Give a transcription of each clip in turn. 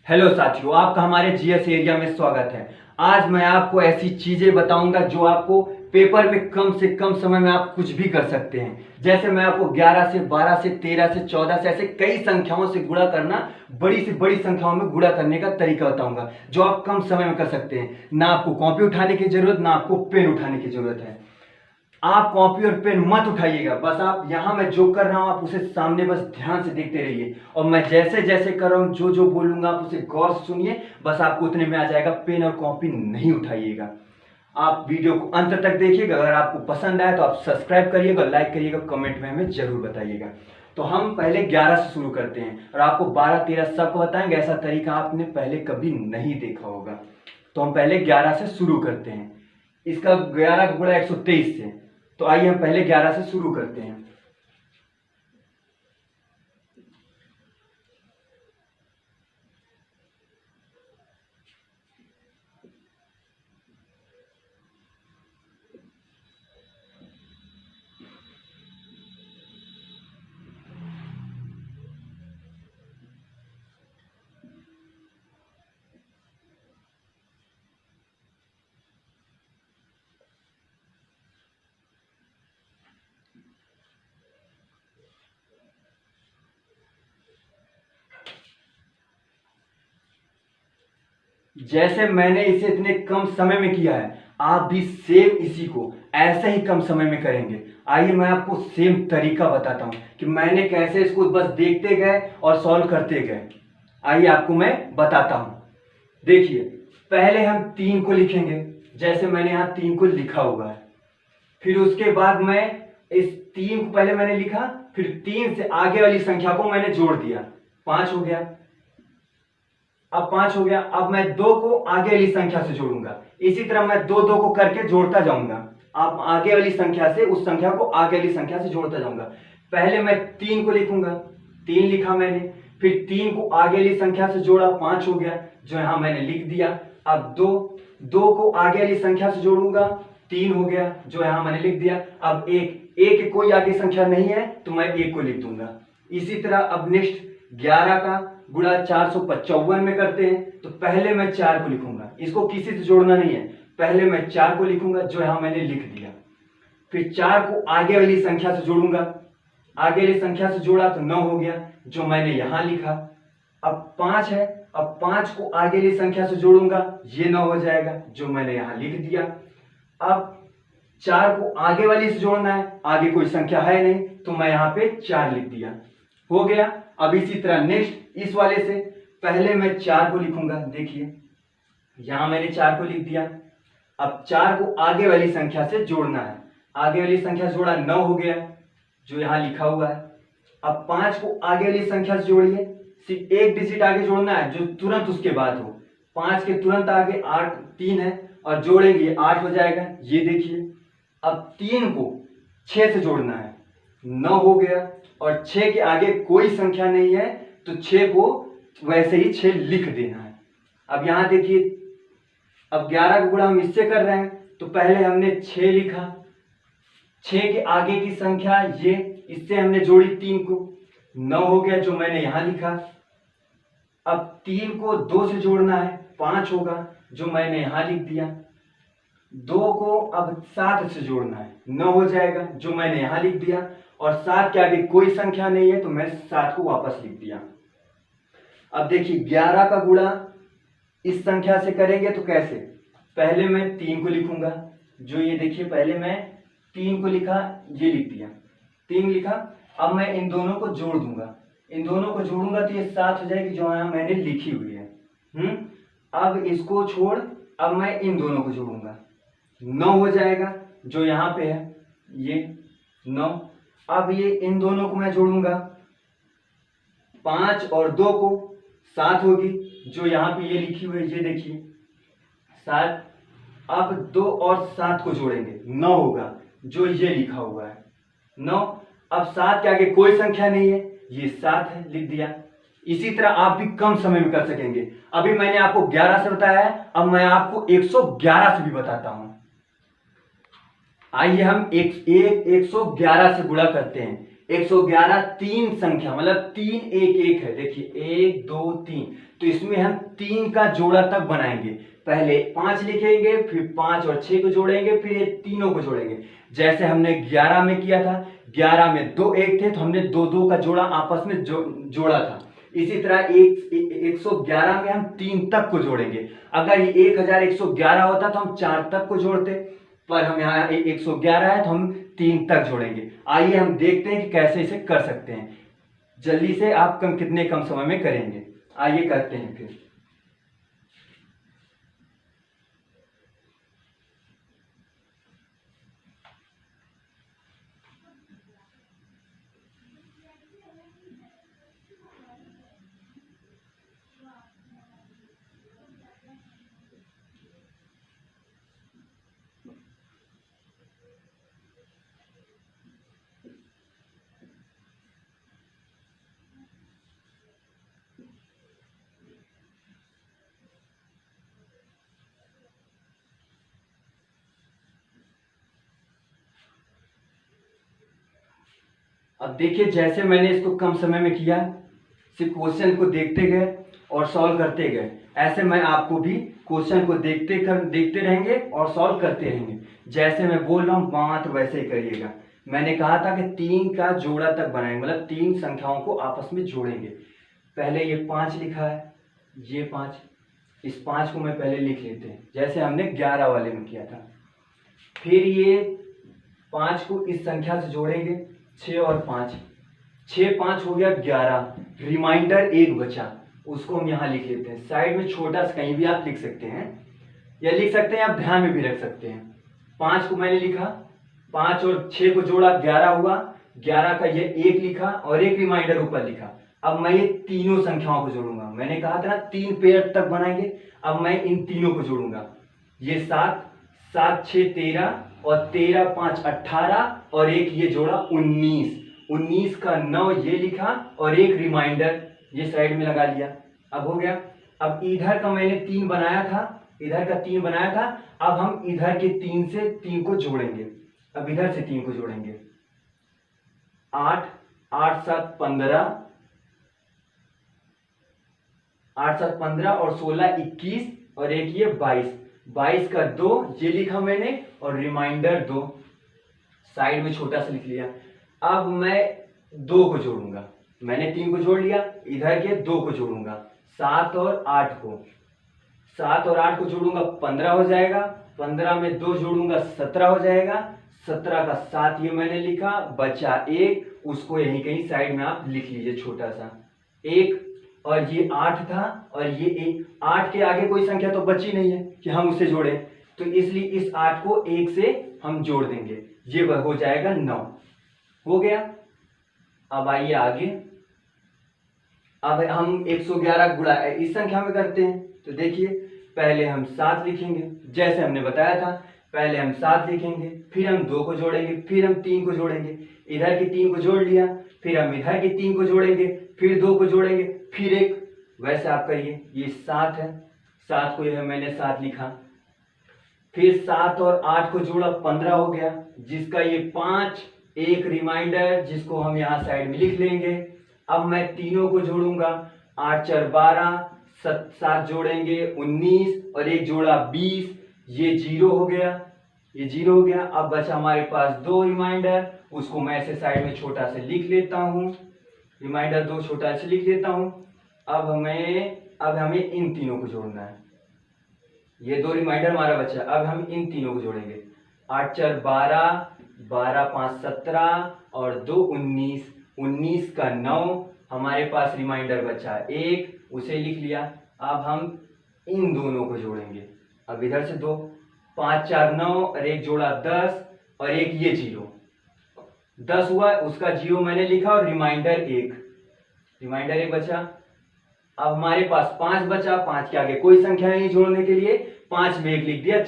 Hello साथियों, आपका हमारे जीएस एरिया में स्वागत है। आज मैं आपको ऐसी चीजें बताऊंगा जो आपको पेपर में कम से कम समय में आप कुछ भी कर सकते हैं। जैसे मैं आपको 11 से 12 से 13 से 14 से ऐसे कई संख्याओं से गुणा करना, बड़ी से बड़ी संख्याओं में गुणा करने का तरीका बताऊंगा जो आप कम समय में कर सकते हैं। ना आपको कॉपी उठाने की जरूरत, ना आपको पेन उठाने की जरूरत है। आप कॉपी और पेन मत उठाइएगा, बस आप यहां मैं जो कर रहा हूं आप उसे सामने बस ध्यान से देखते रहिए और मैं जैसे जैसे कर रहा हूं जो जो बोलूंगा आप उसे गौर से सुनिए। बस आपको उतने में आ जाएगा, पेन और कॉपी नहीं उठाइएगा। आप वीडियो को अंत तक देखिएगा। अगर आपको पसंद आए तो आप सब्सक्राइब करिएगा, लाइक करिएगा, कमेंट में हमें जरूर बताइएगा। तो हम पहले 11 से शुरू करते हैं और आपको 12 13 सबको बताएंगे। ऐसा तरीका आपने पहले कभी नहीं देखा होगा। तो हम पहले 11 से शुरू करते हैं। इसका 11 का गुणा 123 से। तो आइए हम पहले 11 से शुरू करते हैं। जैसे मैंने इसे इतने कम समय में किया है, आप भी सेम इसी को ऐसे ही कम समय में करेंगे। आइए मैं आपको सेम तरीका बताता हूं कि मैंने कैसे इसको बस देखते गए और सॉल्व करते गए। आइए आपको मैं बताता हूं। देखिए, पहले हम 3 को लिखेंगे, जैसे मैंने यहां 3 को लिखा हुआ है। फिर उसके बाद मैं इस 3 को पहले मैंने लिखा, फिर 3 से आगे वाली संख्या को मैंने जोड़ दिया, 5 हो गया। अब 5 हो गया। अब मैं 2 को आगे वाली संख्या से जोड़ूंगा। इसी तरह मैं 2 2 को करके जोड़ता जाऊंगा। अब आगे वाली संख्या से उस संख्या को आगे वाली संख्या से जोड़ता जाऊंगा। पहले मैं 3 को लिखूंगा, 3 लिखा मैंने। फिर 3 को आगे वाली संख्या से जोड़ा, 5 हो गया, जो यहां मैंने लिख दिया। अब 2 को आगे वाली संख्या से जोड़ूंगा, 3 हो गया, जो यहां मैंने लिख दिया। अब 1 कोई आगे संख्या नहीं है तो मैं 1 को लिख दूंगा। इसी तरह अब नेक्स्ट 11 का गुणा 455 में करते हैं। तो पहले मैं 4 को लिखूंगा, इसको किसी से जोड़ना नहीं है। पहले मैं 4 को लिखूंगा, जो यहां मैंने लिख दिया। फिर 4 को आगे वाली संख्या से जोड़ूंगा, आगे वाली संख्या से जोड़ा तो 9 हो गया, जो मैंने यहां लिखा। अब 5 है, अब 5 को आगे वाली संख्या से जोड़ूंगा, ये 9 हो जाएगा, जो मैंने यहां लिख दिया। अब 4 को आगे वाली से जोड़ना है, आगे कोई संख्या है नहीं तो मैं यहां पे 4 लिख दिया, हो गया। अब इसी तरह नेक्स्ट इस वाले से पहले मैं 4 को लिखूंगा, देखिए यहां मैंने 4 को लिख दिया। अब 4 को आगे वाली संख्या से जोड़ना है, आगे वाली संख्या जोड़ा, 9 हो गया, जो यहां लिखा हुआ है। अब 5 को आगे वाली संख्या से जोड़िए, सिर्फ एक डिजिट आगे जोड़ना है जो तुरंत उसके बाद हो। 5 के तुरंत आगे 8 3 है और जोड़ेंगे 8 हो जाएगा, ये देखिए। अब 3 को 6 से जोड़ना है, 9 हो गया, और 6 के आगे कोई संख्या नहीं है तो 6 को वैसे ही 6 लिख देना है। अब यहां देखिए, अब 11 का गुणा हम इससे कर रहे हैं तो पहले हमने 6 लिखा, 6 के आगे की संख्या ये, इससे हमने जोड़ी 3 को, 9 हो गया, जो मैंने यहां लिखा। अब 3 को 2 से जोड़ना है, 5 होगा, जो मैंने यहां लिख दिया। 2 को अब 7 से जोड़ना है, 9 हो जाएगा, जो मैंने यहां लिख दिया। और 7 के आगे कोई संख्या नहीं है तो मैं 7 को वापस लिख दिया। अब देखिए 11 का गुणा इस संख्या से करेंगे तो कैसे, पहले मैं 3 को लिखूंगा, जो ये देखिए पहले मैं 3 को लिखा, ये लिख दिया, 3 लिखा। अब मैं इन दोनों को जोड़ दूंगा, इन दोनों को जोड़ूंगा तो ये 7 हो जाएगी, जो यहां मैंने लिखी हुई है। अब इसको छोड़, अब मैं इन दोनों को जोड़ूंगा, 9 हो जाएगा, जो यहां पे है, ये 9। अब ये इन दोनों को मैं जोड़ूंगा, 5 और 2 को 7 होगी, जो यहां पे ये लिखी हुई है, ये देखिए 7। अब 2 और 7 को जोड़ेंगे, 9 होगा, जो ये लिखा हुआ है 9। अब 7 के आगे कोई संख्या नहीं है, ये 7 है, लिख दिया। इसी तरह आप भी कम समय में कर सकेंगे। अभी मैंने आपको 11 से बताया है, अब मैं आपको 111 से भी बताता हूं। आइए हम 111 से गुणा करते हैं। 111 तीन संख्या, मतलब तीन एक एक है, देखिए 1 2 3, तो इसमें हम तीन का जोड़ा तक बनाएंगे। पहले 5 लिखेंगे, फिर 5 और 6 को जोड़ेंगे, फिर ये तीनों को जोड़ेंगे। जैसे हमने 11 में किया था, 11 में दो एक थे तो हमने दो दो का जोड़ा आपस में जोड़ा था। इसी तरह 111 में हम 3 तक को जोड़ेंगे। अगर ये 1111 होता तो हम 4 तक को जोड़ते, पर हम यहाँ 111 है तो हम 3 तक जोड़ेंगे। आइए हम देखते हैं कि कैसे इसे कर सकते हैं। जल्दी से आप कितने कम समय में करेंगे, आइए करते हैं फिर। अब देखिए, जैसे मैंने इसको कम समय में किया, सिर्फ क्वेश्चन को देखते गए और सॉल्व करते गए, ऐसे मैं आपको भी क्वेश्चन को देखते रहेंगे और सॉल्व करते रहेंगे। जैसे मैं बोल रहा हूँ बात वैसे ही करिएगा। मैंने कहा था कि 3 का जोड़ा तक बनाएंगे, मतलब 3 संख्याओं को आपस में जोड़ेंगे। पहले ये 5 लिखा है, ये 5, इस 5 को मैं पहले लिख लेते हैं, जैसे हमने 11 वाले में किया था। फिर ये 5 को इस संख्या से जोड़ेंगे, 6 और 5, 6 5 हो गया 11, रिमाइंडर 1 बचा, उसको हम यहाँ लिख लेते हैं। साइड में छोटा सा कहीं भी आप लिख सकते हैं, या लिख सकते हैं आप ध्यान में भी रख सकते हैं। 5 को मैंने लिखा, 5 और 6 को जोड़ा 11 हुआ, 11 का ये 1 लिखा और एक रिमाइंडर ऊपर लिखा। अब मैं ये तीनों संख्याओं को जोड़ूंगा। मैंने कहा था ना 3 पेयर तक बनाएंगे, अब मैं इन तीनों को जोड़ूंगा। ये 7 7 6 13 और 13 5 18 और एक ये जोड़ा 19, 19 का 9 ये लिखा और एक रिमाइंडर ये साइड में लगा लिया। अब हो गया। अब इधर का मैंने 3 बनाया था, इधर का 3 बनाया था, अब हम इधर के 3 से 3 को जोड़ेंगे। अब इधर से 3 को जोड़ेंगे, 8 8 7 15, 8 7 15 और 16 21 और एक ये 22, 22 का 2 ये लिखा मैंने और रिमाइंडर 2 साइड में छोटा सा लिख लिया। अब मैं 2 को जोड़ूंगा, मैंने 3 को जोड़ लिया, इधर के 2 को जोड़ूंगा, 7 और 8 को, 7 और 8 को जोड़ूंगा 15 हो जाएगा, 15 में 2 जोड़ूंगा 17 हो जाएगा, 17 का 7 ये मैंने लिखा, बचा 1, उसको यहीं कहीं साइड में आप लिख लीजिए छोटा सा 1, और ये 8 था और ये 1, 8 के आगे कोई संख्या तो बची नहीं है कि हम उसे जोड़ें, तो इसलिए इस 8 को 1 से हम जोड़ देंगे, ये हो जाएगा 9। हो गया। अब आइए आगे, अब हम 111 गुणा इस संख्या में करते हैं। तो देखिए, पहले हम 7 लिखेंगे, जैसे हमने बताया था, पहले हम 7 लिखेंगे, फिर हम 2 को जोड़ेंगे, फिर हम 3 को जोड़ेंगे, इधर के 3 को जोड़ लिया, फिर हम इधर के 3 को जोड़ेंगे, फिर 2 को जोड़ेंगे, फिर 1, वैसे आप करिए। ये 7 है, 7 को यह मैंने 7 लिखा, फिर 7 और 8 को जोड़ा 15 हो गया, जिसका ये 5, एक रिमाइंडर जिसको हम यहाँ साइड में लिख लेंगे। अब मैं तीनों को जोड़ूंगा, 8 4 12, 7 जोड़ेंगे 19 और एक जोड़ा 20, ये 0 हो गया, ये 0 हो गया। अब बचा हमारे पास 2 रिमाइंडर, उसको मैं ऐसे साइड में छोटा से लिख लेता हूँ, रिमाइंडर 2 छोटा से लिख लेता हूँ। अब हमें इन तीनों को जोड़ना है, ये 2 रिमाइंडर हमारा बचा, अब हम इन तीनों को जोड़ेंगे, 8 4 12, 12 5 17 और 2 19, 19 का 9, हमारे पास रिमाइंडर बचा 1, उसे लिख लिया। अब हम इन दोनों को जोड़ेंगे, अब इधर से 2, 5 4 9 और एक जोड़ा 10 और एक ये 0, 10 हुआ, उसका 0 मैंने लिखा और रिमाइंडर 1 बचा। अब हमारे पास 5 बचा, 5 के आगे कोई संख्या नहीं जोड़ने के लिए, 5 में 1 लिख दिया,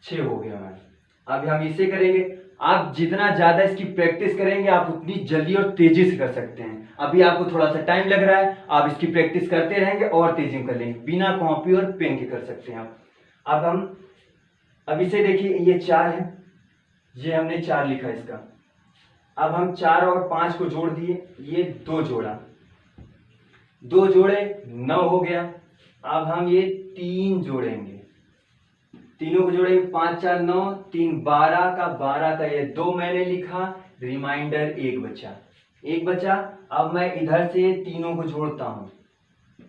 6 हो गया हमारा। अब हम इसे करेंगे। आप जितना ज्यादा इसकी प्रैक्टिस करेंगे आप उतनी जल्दी और तेजी से कर सकते हैं। अभी आपको थोड़ा सा टाइम लग रहा है, आप इसकी प्रैक्टिस करते रहेंगे और तेजी में कर लेंगे, बिना कॉपी और पेन के कर सकते हैं आप। अब हम अब इसे देखिए, ये 4 है, ये हमने 4 लिखा इसका, अब हम 4 और 5 को जोड़ दिए, ये 2 जोड़ा, 2 जोड़े 9 हो गया। अब हम ये 3 जोड़ेंगे, तीनों को जोड़ेंगे, 5 4 9, 3 12 का 12 का ये 2 मैंने लिखा, रिमाइंडर 1 बचा, 1 बचा। अब मैं इधर से तीनों को जोड़ता हूँ,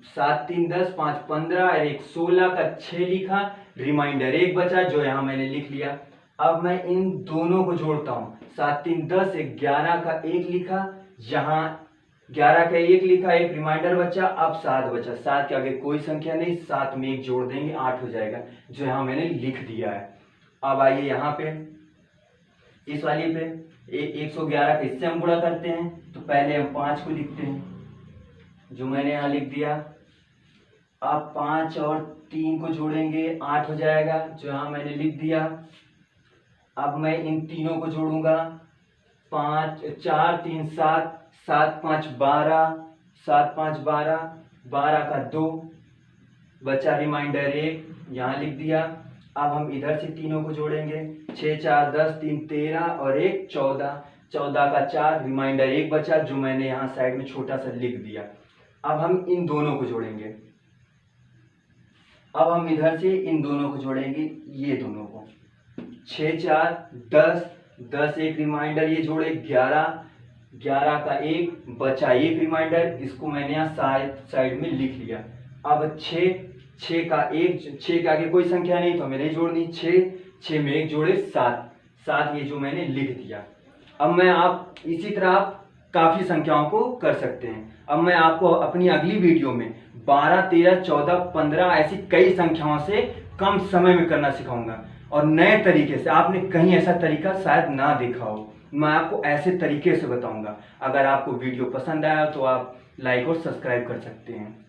7 3 10, 5 15 और 1 16 का 6 लिखा, रिमाइंडर 1 बचा जो यहाँ मैंने लिख लिया। अब मैं इन दोनों को जोड़ता हूँ, 7 3 10, 11 का 1 लिखा, यहाँ 11 का 1 लिखा, एक रिमाइंडर बचा। अब 7 बचा, 7 के आगे कोई संख्या नहीं, 7 में 1 जोड़ देंगे, 8 हो जाएगा जो यहाँ मैंने लिख दिया है। अब आइए यहाँ पे इस वाली पे 111 का इससे हम गुणा करते हैं, तो पहले हम 5 को लिखते हैं जो मैंने यहाँ लिख दिया। अब 5 और 3 को जोड़ेंगे, 8 हो जाएगा जो यहाँ मैंने लिख दिया। अब मैं इन तीनों को जोड़ूंगा, 5 4 3 7, 7 5 12, 7 5 12, 12 का 2 बचा, रिमाइंडर 1 यहाँ लिख दिया। अब हम इधर से तीनों को जोड़ेंगे, 6 4 10, 3 13 और 1 14, 14 का 4, रिमाइंडर 1 बचा जो मैंने यहाँ साइड में छोटा सा लिख दिया। अब हम इन दोनों को जोड़ेंगे, अब हम इधर से इन दोनों को जोड़ेंगे, ये दोनों को, 6 4 10, 10 एक रिमाइंडर, ये जोड़े 11, 11 का 1 बचा, 1 रिमाइंडर, इसको मैंने यहाँ साइड में लिख लिया। अब 6 का 1, 6 के आगे कोई संख्या नहीं तो हमें नहीं जोड़नी, 6 में 1 जोड़े 7, ये जो मैंने लिख दिया। अब मैं आप इसी तरह आप काफ़ी संख्याओं को कर सकते हैं। अब मैं आपको अपनी अगली वीडियो में 12 13 14 15 ऐसी कई संख्याओं से कम समय में करना सिखाऊंगा, और नए तरीके से, आपने कहीं ऐसा तरीका शायद ना देखा हो, मैं आपको ऐसे तरीके से बताऊंगा। अगर आपको वीडियो पसंद आया तो आप लाइक और सब्सक्राइब कर सकते हैं।